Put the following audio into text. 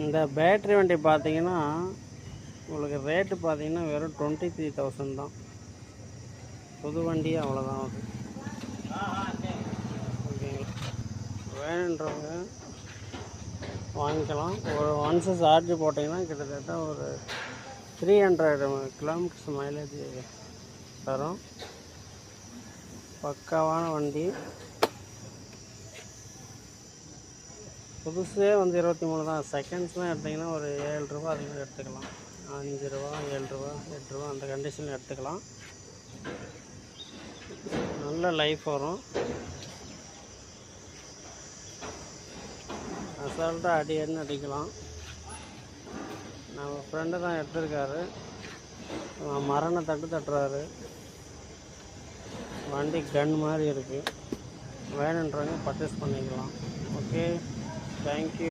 இந்த பேட்ரி வண்டி பார்த்தீங்கன்னா உங்களுக்கு ரேட்டு பார்த்தீங்கன்னா வெறும் 23,000 தான். புது வண்டி அவ்வளோதான் அது. ஓகேங்களா? வேணுன்றவங்க வாங்கிக்கலாம். ஒரு ஒன்ஸு சார்ஜ் போட்டிங்கன்னா கிட்டத்தட்ட ஒரு 300 கிலோமீட்டர்ஸ் மைலேஜ் தரும். பக்காவான வண்டி. புதுசே வந்து 23 தான். செகண்ட்ஸ்லாம் எடுத்திங்கன்னா ஒரு 7 ரூபா அது மாதிரி எடுத்துக்கலாம். 5 ரூபா 7 ரூபா 8 ரூபா அந்த கண்டிஷனில் எடுத்துக்கலாம். நல்ல லைஃப் வரும். அசால்ட்டாக அடின்னு அடிக்கலாம். நம்ம ஃப்ரெண்டு தான் எடுத்திருக்காரு. மரண தட்டுறாரு. வண்டி கன் மாதிரி இருக்குது. வேணுன்றவங்க பர்ச்சேஸ் பண்ணிக்கலாம். Okay, thank you.